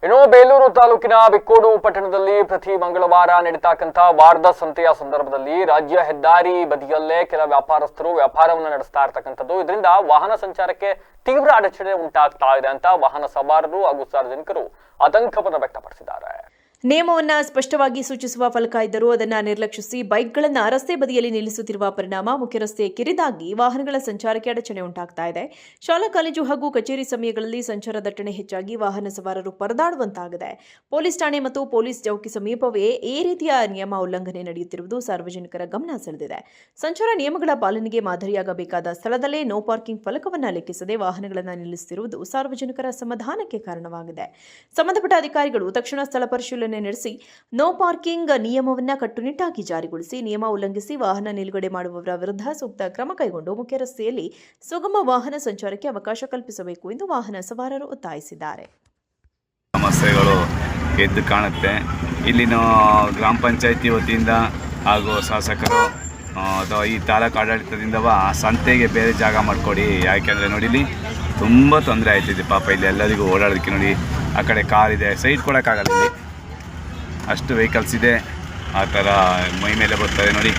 ಇನ್ನು ಬೇಲೂರು ತಾಲೂಕಿನ ಬಿಕ್ಕೋಡು ಪಟ್ಟಣದಲ್ಲಿ ಪ್ರತಿ ಮಂಗಳವಾರ ನಡೀತಕ್ಕಂಥ ವಾರದ ಸಂತೆಯ ಸಂದರ್ಭದಲ್ಲಿ ರಾಜ್ಯ ಹೆದ್ದಾರಿ ಬದಿಯಲ್ಲೇ ಕೆಲ ವ್ಯಾಪಾರಸ್ಥರು ವ್ಯಾಪಾರವನ್ನು ನಡೆಸ್ತಾ ಇರತಕ್ಕಂಥದ್ದು. ಇದರಿಂದ ವಾಹನ ಸಂಚಾರಕ್ಕೆ ತೀವ್ರ ಅಡಚಣೆ ಉಂಟಾಗ್ತಾ ಇದೆ ಅಂತ ವಾಹನ ಸವಾರರು ಹಾಗೂ ಸಾರ್ವಜನಿಕರು ಆತಂಕವನ್ನು ವ್ಯಕ್ತಪಡಿಸಿದ್ದಾರೆ. ನಿಯಮವನ್ನು ಸ್ಪಷ್ಟವಾಗಿ ಸೂಚಿಸುವ ಫಲಕ ಇದ್ದರೂ ಅದನ್ನು ನಿರ್ಲಕ್ಷಿಸಿ ಬೈಕ್ಗಳನ್ನು ರಸ್ತೆ ಬದಿಯಲ್ಲಿ ನಿಲ್ಲಿಸುತ್ತಿರುವ ಪರಿಣಾಮ ಮುಖ್ಯ ರಸ್ತೆ ಕಿರಿದಾಗಿ ವಾಹನಗಳ ಸಂಚಾರಕ್ಕೆ ಅಡಚಣೆ ಉಂಟಾಗ್ತಾ ಇದೆ. ಶಾಲಾ ಕಾಲೇಜು ಹಾಗೂ ಕಚೇರಿ ಸಮಯಗಳಲ್ಲಿ ಸಂಚಾರ ದಟ್ಟಣೆ ಹೆಚ್ಚಾಗಿ ವಾಹನ ಸವಾರರು ಪರದಾಡುವಂತಾಗಿದೆ. ಪೊಲೀಸ್ ಠಾಣೆ ಮತ್ತು ಪೊಲೀಸ್ ಚೌಕಿ ಸಮೀಪವೇ ಈ ರೀತಿಯ ನಿಯಮ ಉಲ್ಲಂಘನೆ ನಡೆಯುತ್ತಿರುವುದು ಸಾರ್ವಜನಿಕರ ಗಮನ ಸೆಳೆದಿದೆ. ಸಂಚಾರ ನಿಯಮಗಳ ಪಾಲನೆಗೆ ಮಾದರಿಯಾಗಬೇಕಾದ ಸ್ಥಳದಲ್ಲೇ ನೋ ಪಾರ್ಕಿಂಗ್ ಫಲಕವನ್ನು ಲೆಕ್ಕಿಸದೆ ವಾಹನಗಳನ್ನು ನಿಲ್ಲಿಸುತ್ತಿರುವುದು ಸಾರ್ವಜನಿಕರ ಅಸಮಾಧಾನಕ್ಕೆ ಕಾರಣವಾಗಿದೆ. ಸಂಬಂಧಪಟ್ಟ ಅಧಿಕಾರಿಗಳು ತಕ್ಷಣ ಸ್ಥಳ ಪರಿಶೀಲನೆ ನಡೆಸಿ ನೋ ಪಾರ್ಕಿಂಗ್ ನಿಯಮವನ್ನು ಕಟ್ಟುನಿಟ್ಟಾಗಿ ಜಾರಿಗೊಳಿಸಿ ನಿಯಮ ಉಲ್ಲಂಘಿಸಿ ವಾಹನ ನಿಲುಗಡೆ ಮಾಡುವವರ ವಿರುದ್ಧ ಸೂಕ್ತ ಕ್ರಮ ಕೈಗೊಂಡು ಮುಖ್ಯ ರಸ್ತೆಯಲ್ಲಿ ಸುಗಮ ವಾಹನ ಸಂಚಾರಕ್ಕೆ ಅವಕಾಶ ಕಲ್ಪಿಸಬೇಕು ಎಂದು ವಾಹನ ಸವಾರರು ಒತ್ತಾಯಿಸಿದ್ದಾರೆ. ಸಮಸ್ಯೆಗಳು ಎದ್ದು ಕಾಣುತ್ತೆ. ಇಲ್ಲಿನ ಗ್ರಾಮ ಪಂಚಾಯಿತಿ ವತಿಯಿಂದ ಹಾಗೂ ಶಾಸಕರು ಅಥವಾ ಈ ತಾಲೂಕು ಆಡಳಿತದಿಂದ ಸಂತೆಗೆ ಬೇರೆ ಜಾಗ ಮಾಡಿಕೊಡಿ. ಯಾಕೆಂದರೆ ನೋಡಿ ಇಲ್ಲಿ ತುಂಬ ತೊಂದರೆ ಆಯ್ತಿದೆ ಪಾಪ. ಇಲ್ಲಿ ಎಲ್ಲರಿಗೂ ಓಡಾಡೋದಕ್ಕೆ ನೋಡಿ ಆ ಕಡೆ ಕಾರ್ ಇದೆ, ಸೈಡ್ ಕೊಡೋಕ್ಕಾಗಲ್ಲ. ಇಲ್ಲಿ ಅಷ್ಟು ವೆಹಿಕಲ್ಸ್ ಇದೆ, ಆ ಥರ ಮೈ ಮೇಲೆ ಬರ್ತಾರೆ ನೋಡಿ.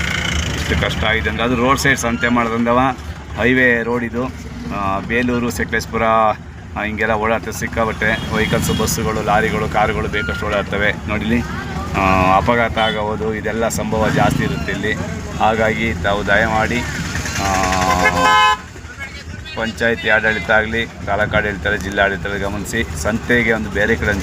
ಇಷ್ಟು ಕಷ್ಟ ಆಗಿದೆ ಅಂದರೆ ಅದು ರೋಡ್ ಸೈಡ್ ಸಂತೆ ಮಾಡೋದ್ರಿಂದವ ಹೈವೇ ರೋಡ್ ಇದು. ಬೇಲೂರು ಸಕಲೇಶಪುರ ಹಿಂಗೆಲ್ಲ ಓಡಾಡ್ತವೆ ಸಿಕ್ಕಾಬಟ್ಟೆ ವೆಹಿಕಲ್ಸು, ಬಸ್ಸುಗಳು, ಲಾರಿಗಳು, ಕಾರುಗಳು ಬೇಕಷ್ಟು ಓಡಾಡ್ತವೆ. ನೋಡಿಲಿ ಅಪಘಾತ ಆಗೋದು ಇದೆಲ್ಲ ಸಂಭವ ಜಾಸ್ತಿ ಇರುತ್ತೆ ಇಲ್ಲಿ. ಹಾಗಾಗಿ ತಾವು ದಯಮಾಡಿ ಪಂಚಾಯಿತಿ ಆಡಳಿತ ಆಗಲಿ, ತಾಲೂಕು ಆಡಳಿತ, ಜಿಲ್ಲಾಡಳಿತ ಗಮನಿಸಿ ಸಂತೆಗೆ ಒಂದು ಬೇರೆ ಕಡೆ